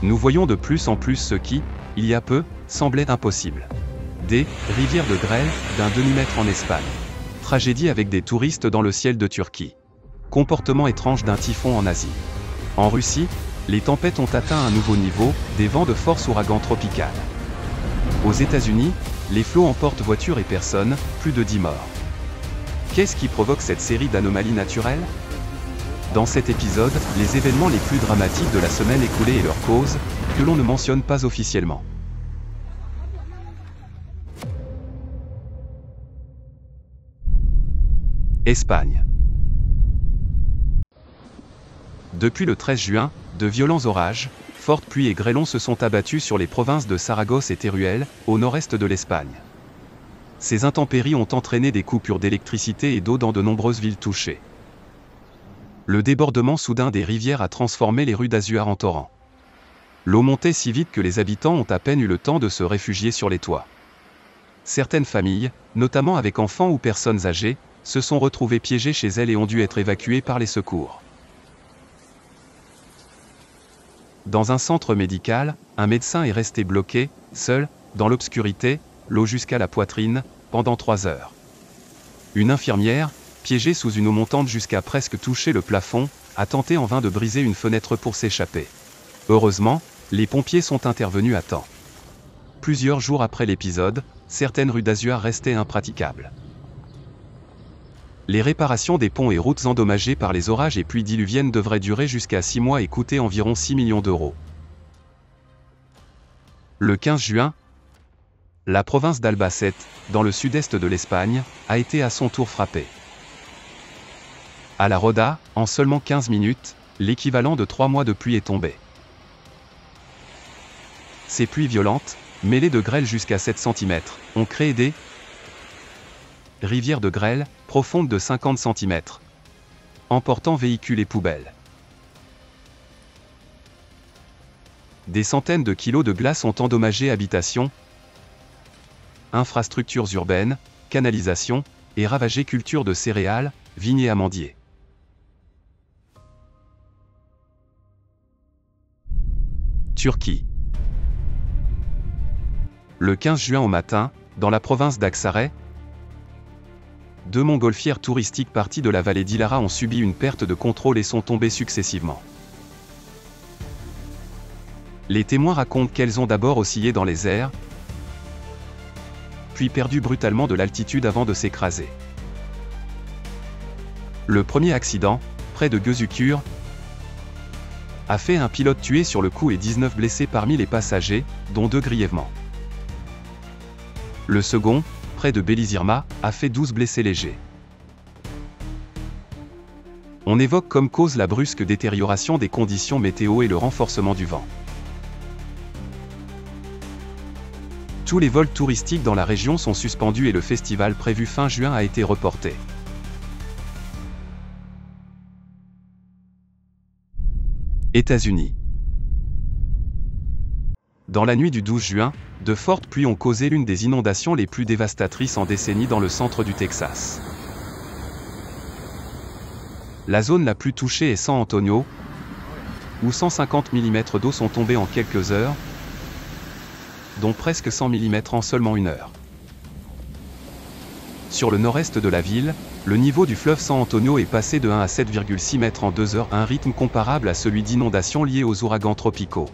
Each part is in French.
Nous voyons de plus en plus ce qui, il y a peu, semblait impossible. Des rivières de grêle d'un demi-mètre en Espagne. Tragédie avec des touristes dans le ciel de Turquie. Comportement étrange d'un typhon en Asie. En Russie, les tempêtes ont atteint un nouveau niveau, des vents de force ouragan tropical. Aux États-Unis, les flots emportent voitures et personnes, plus de 10 morts. Qu'est-ce qui provoque cette série d'anomalies naturelles? Dans cet épisode, les événements les plus dramatiques de la semaine écoulée et leurs causes, que l'on ne mentionne pas officiellement. Espagne. Depuis le 13 juin, de violents orages, fortes pluies et grêlons se sont abattus sur les provinces de Saragosse et Teruel, au nord-est de l'Espagne. Ces intempéries ont entraîné des coupures d'électricité et d'eau dans de nombreuses villes touchées. Le débordement soudain des rivières a transformé les rues d'Azuar en torrents. L'eau montait si vite que les habitants ont à peine eu le temps de se réfugier sur les toits. Certaines familles, notamment avec enfants ou personnes âgées, se sont retrouvées piégées chez elles et ont dû être évacuées par les secours. Dans un centre médical, un médecin est resté bloqué, seul, dans l'obscurité, l'eau jusqu'à la poitrine, pendant 3 heures. Une infirmière, piégée sous une eau montante jusqu'à presque toucher le plafond, a tenté en vain de briser une fenêtre pour s'échapper. Heureusement, les pompiers sont intervenus à temps. Plusieurs jours après l'épisode, certaines rues d'Azuar restaient impraticables. Les réparations des ponts et routes endommagées par les orages et pluies diluviennes devraient durer jusqu'à 6 mois et coûter environ 6 millions d'euros. Le 15 juin, la province d'Albacete, dans le sud-est de l'Espagne, a été à son tour frappée. À la Roda, en seulement 15 minutes, l'équivalent de 3 mois de pluie est tombé. Ces pluies violentes, mêlées de grêle jusqu'à 7 cm, ont créé des rivières de grêle, profondes de 50 cm, emportant véhicules et poubelles. Des centaines de kilos de glace ont endommagé habitations, infrastructures urbaines, canalisations, et ravagé cultures de céréales, vignes et amandiers. Turquie. Le 15 juin au matin, dans la province d'Aksaray, 2 montgolfières touristiques parties de la vallée d'Ilara ont subi une perte de contrôle et sont tombées successivement. Les témoins racontent qu'elles ont d'abord oscillé dans les airs, puis perdu brutalement de l'altitude avant de s'écraser. Le premier accident, près de Gözükür, a fait un pilote tué sur le coup et 19 blessés parmi les passagers, dont 2 grièvement. Le second, près de Belizirma, a fait 12 blessés légers. On évoque comme cause la brusque détérioration des conditions météo et le renforcement du vent. Tous les vols touristiques dans la région sont suspendus et le festival prévu fin juin a été reporté. États-Unis. Dans la nuit du 12 juin, de fortes pluies ont causé l'une des inondations les plus dévastatrices en décennie dans le centre du Texas. La zone la plus touchée est San Antonio, où 150 mm d'eau sont tombés en quelques heures, dont presque 100 mm en seulement 1 heure. Sur le nord-est de la ville, le niveau du fleuve San Antonio est passé de 1 à 7,6 mètres en 2 heures, un rythme comparable à celui d'inondations liées aux ouragans tropicaux.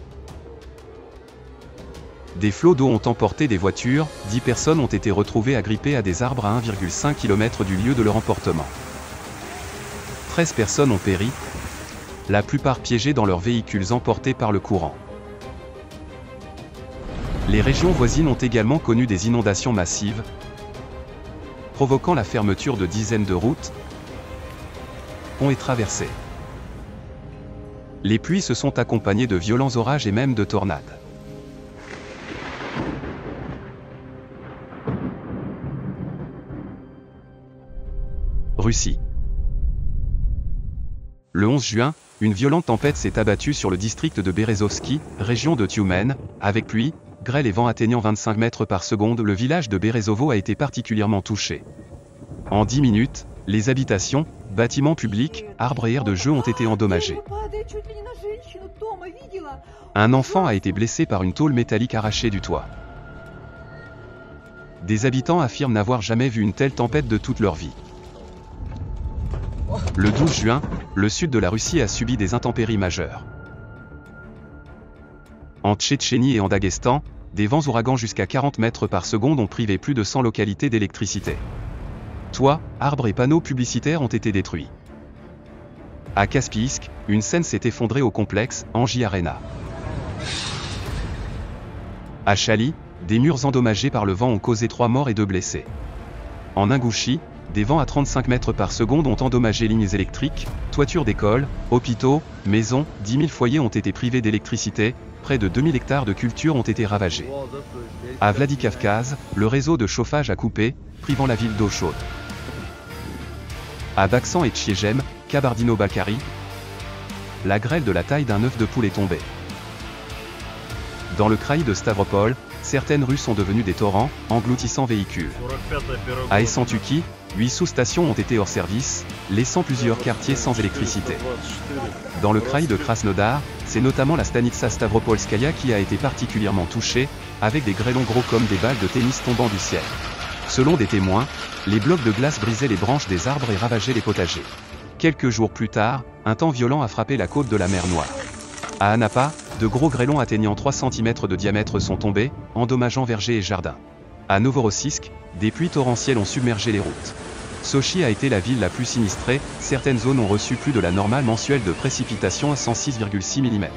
Des flots d'eau ont emporté des voitures, 10 personnes ont été retrouvées agrippées à des arbres à 1,5 km du lieu de leur emportement. 13 personnes ont péri, la plupart piégées dans leurs véhicules emportés par le courant. Les régions voisines ont également connu des inondations massives, provoquant la fermeture de dizaines de routes, ponts et traversées. Les pluies se sont accompagnées de violents orages et même de tornades. Russie. Le 11 juin, une violente tempête s'est abattue sur le district de Berezovski, région de Tyumen, avec pluie, grêle et vent atteignant 25 mètres par seconde. Le village de Berezovo a été particulièrement touché. En 10 minutes, les habitations, bâtiments publics, arbres et aires de jeu ont été endommagés. Un enfant a été blessé par une tôle métallique arrachée du toit. Des habitants affirment n'avoir jamais vu une telle tempête de toute leur vie. Le 12 juin, le sud de la Russie a subi des intempéries majeures. En Tchétchénie et en Daghestan, des vents ouragans jusqu'à 40 mètres par seconde ont privé plus de 100 localités d'électricité. Toits, arbres et panneaux publicitaires ont été détruits. À Kaspiïsk, une scène s'est effondrée au complexe Engie Arena. À Chali, des murs endommagés par le vent ont causé 3 morts et 2 blessés. En Ingouchie, des vents à 35 mètres par seconde ont endommagé lignes électriques, toitures d'écoles, hôpitaux, maisons, 10 000 foyers ont été privés d'électricité, près de 2000 hectares de culture ont été ravagés. À Vladikavkaz, le réseau de chauffage a coupé, privant la ville d'eau chaude. À Baksan et Tchiegem, Kabardino-Balkari, la grêle de la taille d'un œuf de poule est tombée. Dans le kraï de Stavropol, certaines rues sont devenues des torrents, engloutissant véhicules. À Essentuki, 8 sous-stations ont été hors service, laissant plusieurs quartiers sans électricité. Dans le kraï de Krasnodar, c'est notamment la Stanitsa Stavropolskaya qui a été particulièrement touchée, avec des grêlons gros comme des balles de tennis tombant du ciel. Selon des témoins, les blocs de glace brisaient les branches des arbres et ravageaient les potagers. Quelques jours plus tard, un temps violent a frappé la côte de la mer Noire. À Anapa, de gros grêlons atteignant 3 cm de diamètre sont tombés, endommageant vergers et jardins. À Novorossiysk, des pluies torrentielles ont submergé les routes. Sochi a été la ville la plus sinistrée, certaines zones ont reçu plus de la normale mensuelle de précipitations à 106,6 mm.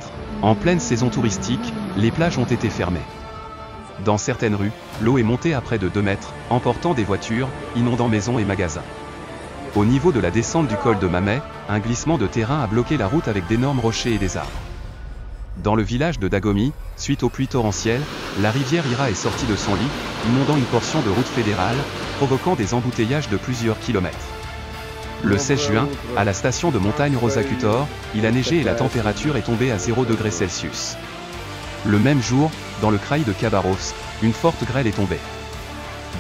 En pleine saison touristique, les plages ont été fermées. Dans certaines rues, l'eau est montée à près de 2 mètres, emportant des voitures, inondant maisons et magasins. Au niveau de la descente du col de Mamay, un glissement de terrain a bloqué la route avec d'énormes rochers et des arbres. Dans le village de Dagomi, suite aux pluies torrentielles, la rivière Ira est sortie de son lit, inondant une portion de route fédérale, provoquant des embouteillages de plusieurs kilomètres. Le 16 juin, à la station de montagne Rosakutor, il a neigé et la température est tombée à 0 degrés Celsius. Le même jour, dans le kraï de Khabarovsk, une forte grêle est tombée.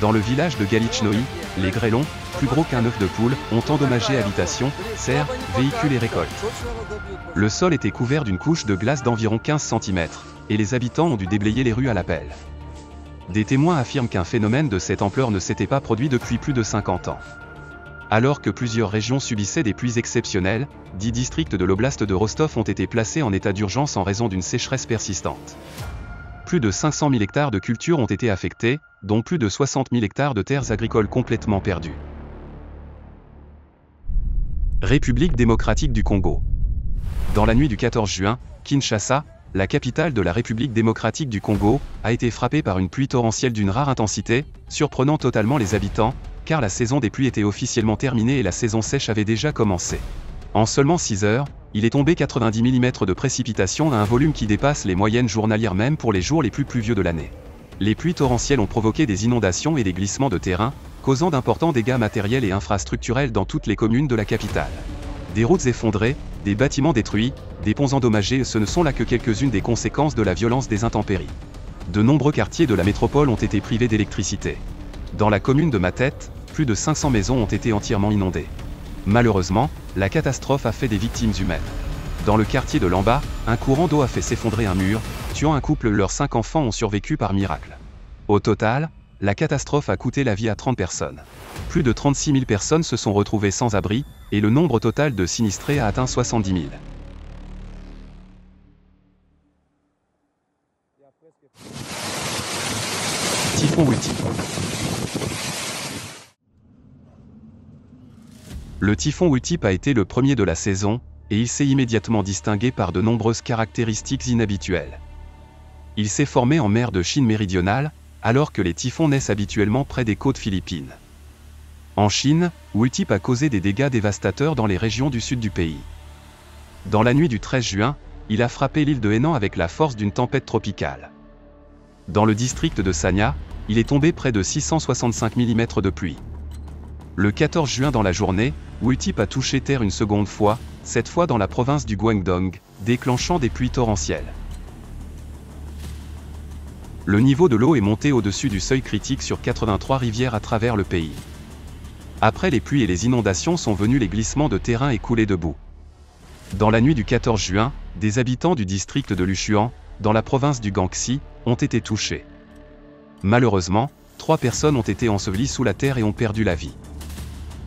Dans le village de Galichnoï, les grêlons, plus gros qu'un œuf de poule, ont endommagé habitations, serres, véhicules et récoltes. Le sol était couvert d'une couche de glace d'environ 15 cm, et les habitants ont dû déblayer les rues à la pelle. Des témoins affirment qu'un phénomène de cette ampleur ne s'était pas produit depuis plus de 50 ans. Alors que plusieurs régions subissaient des pluies exceptionnelles, 10 districts de l'oblast de Rostov ont été placés en état d'urgence en raison d'une sécheresse persistante. Plus de 500 000 hectares de cultures ont été affectés, dont plus de 60 000 hectares de terres agricoles complètement perdues. République démocratique du Congo. Dans la nuit du 14 juin, Kinshasa, la capitale de la République démocratique du Congo, a été frappée par une pluie torrentielle d'une rare intensité, surprenant totalement les habitants, car la saison des pluies était officiellement terminée et la saison sèche avait déjà commencé. En seulement 6 heures, il est tombé 90 mm de précipitations à un volume qui dépasse les moyennes journalières même pour les jours les plus pluvieux de l'année. Les pluies torrentielles ont provoqué des inondations et des glissements de terrain, causant d'importants dégâts matériels et infrastructurels dans toutes les communes de la capitale. Des routes effondrées, des bâtiments détruits, des ponts endommagés, ce ne sont là que quelques-unes des conséquences de la violence des intempéries. De nombreux quartiers de la métropole ont été privés d'électricité. Dans la commune de Matete, plus de 500 maisons ont été entièrement inondées. Malheureusement, la catastrophe a fait des victimes humaines. Dans le quartier de Lamba, un courant d'eau a fait s'effondrer un mur, tuant un couple. Leurs 5 enfants ont survécu par miracle. Au total, la catastrophe a coûté la vie à 30 personnes. Plus de 36 000 personnes se sont retrouvées sans abri, et le nombre total de sinistrés a atteint 70 000. Typhon Ulti. Le typhon Ultip a été le premier de la saison, et il s'est immédiatement distingué par de nombreuses caractéristiques inhabituelles. Il s'est formé en mer de Chine méridionale, alors que les typhons naissent habituellement près des côtes philippines. En Chine, Ultip a causé des dégâts dévastateurs dans les régions du sud du pays. Dans la nuit du 13 juin, il a frappé l'île de Henan avec la force d'une tempête tropicale. Dans le district de Sanya, il est tombé près de 665 mm de pluie. Le 14 juin dans la journée, Ultip a touché terre une seconde fois, cette fois dans la province du Guangdong, déclenchant des pluies torrentielles. Le niveau de l'eau est monté au-dessus du seuil critique sur 83 rivières à travers le pays. Après les pluies et les inondations sont venus les glissements de terrain et coulées de boue. Dans la nuit du 14 juin, des habitants du district de Luchuan, dans la province du Guangxi, ont été touchés. Malheureusement, 3 personnes ont été ensevelies sous la terre et ont perdu la vie.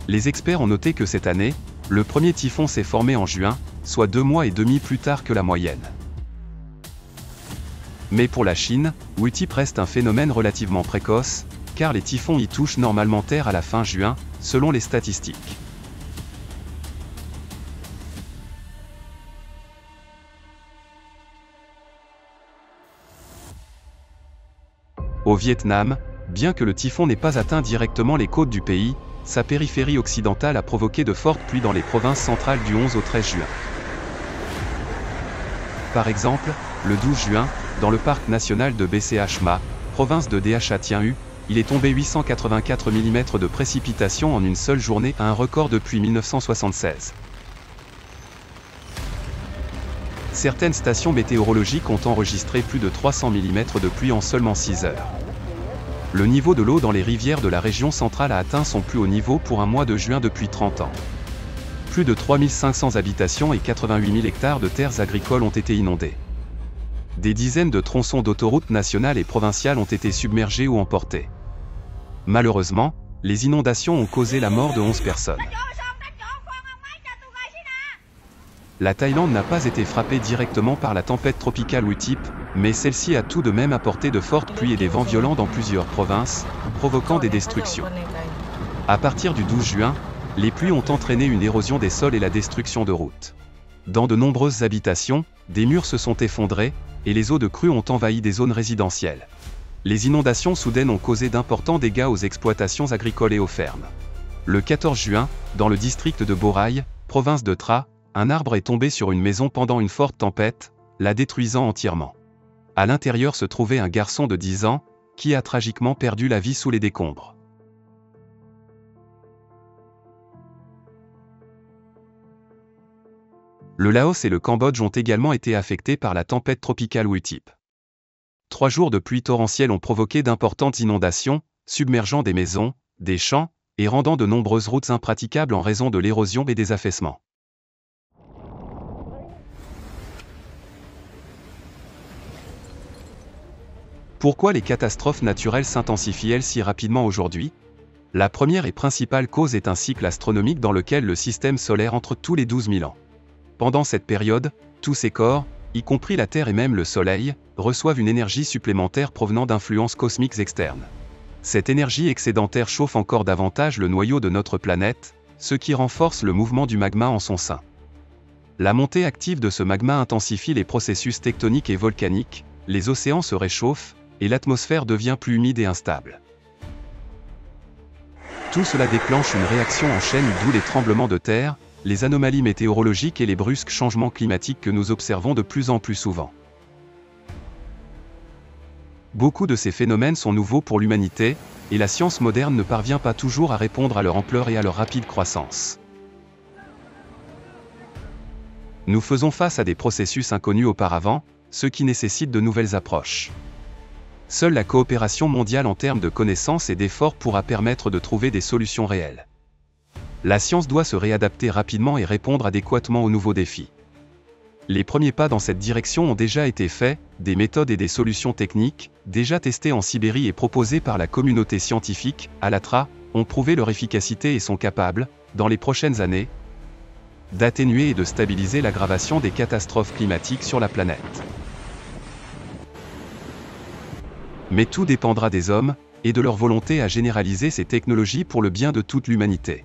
Les experts ont noté que cette année, le premier typhon s'est formé en juin, soit 2 mois et demi plus tard que la moyenne. Mais pour la Chine, Wu-tip reste un phénomène relativement précoce, car les typhons y touchent normalement terre à la fin juin, selon les statistiques. Au Vietnam, bien que le typhon n'ait pas atteint directement les côtes du pays, sa périphérie occidentale a provoqué de fortes pluies dans les provinces centrales du 11 au 13 juin. Par exemple, le 12 juin, dans le parc national de BCH Ma, province de Dha Tien U, il est tombé 884 mm de précipitations en une seule journée, un record depuis 1976. Certaines stations météorologiques ont enregistré plus de 300 mm de pluie en seulement 6 heures. Le niveau de l'eau dans les rivières de la région centrale a atteint son plus haut niveau pour un mois de juin depuis 30 ans. Plus de 3500 habitations et 88 000 hectares de terres agricoles ont été inondés. Des dizaines de tronçons d'autoroutes nationales et provinciales ont été submergés ou emportés. Malheureusement, les inondations ont causé la mort de 11 personnes. La Thaïlande n'a pas été frappée directement par la tempête tropicale Wu-tip, mais celle-ci a tout de même apporté de fortes pluies et des vents violents dans plusieurs provinces, provoquant des destructions. À partir du 12 juin, les pluies ont entraîné une érosion des sols et la destruction de routes. Dans de nombreuses habitations, des murs se sont effondrés, et les eaux de crue ont envahi des zones résidentielles. Les inondations soudaines ont causé d'importants dégâts aux exploitations agricoles et aux fermes. Le 14 juin, dans le district de Boraï, province de Tra, un arbre est tombé sur une maison pendant une forte tempête, la détruisant entièrement. À l'intérieur se trouvait un garçon de 10 ans, qui a tragiquement perdu la vie sous les décombres. Le Laos et le Cambodge ont également été affectés par la tempête tropicale Wu-tip. 3 jours de pluie torrentielle ont provoqué d'importantes inondations, submergeant des maisons, des champs, et rendant de nombreuses routes impraticables en raison de l'érosion et des affaissements. Pourquoi les catastrophes naturelles s'intensifient-elles si rapidement aujourd'hui? La première et principale cause est un cycle astronomique dans lequel le système solaire entre tous les 12 000 ans. Pendant cette période, tous ces corps, y compris la Terre et même le Soleil, reçoivent une énergie supplémentaire provenant d'influences cosmiques externes. Cette énergie excédentaire chauffe encore davantage le noyau de notre planète, ce qui renforce le mouvement du magma en son sein. La montée active de ce magma intensifie les processus tectoniques et volcaniques, les océans se réchauffent, et l'atmosphère devient plus humide et instable. Tout cela déclenche une réaction en chaîne, d'où les tremblements de terre, les anomalies météorologiques et les brusques changements climatiques que nous observons de plus en plus souvent. Beaucoup de ces phénomènes sont nouveaux pour l'humanité, et la science moderne ne parvient pas toujours à répondre à leur ampleur et à leur rapide croissance. Nous faisons face à des processus inconnus auparavant, ce qui nécessite de nouvelles approches. Seule la coopération mondiale en termes de connaissances et d'efforts pourra permettre de trouver des solutions réelles. La science doit se réadapter rapidement et répondre adéquatement aux nouveaux défis. Les premiers pas dans cette direction ont déjà été faits, des méthodes et des solutions techniques, déjà testées en Sibérie et proposées par la communauté scientifique, ALLATRA, ont prouvé leur efficacité et sont capables, dans les prochaines années, d'atténuer et de stabiliser l'aggravation des catastrophes climatiques sur la planète. Mais tout dépendra des hommes, et de leur volonté à généraliser ces technologies pour le bien de toute l'humanité.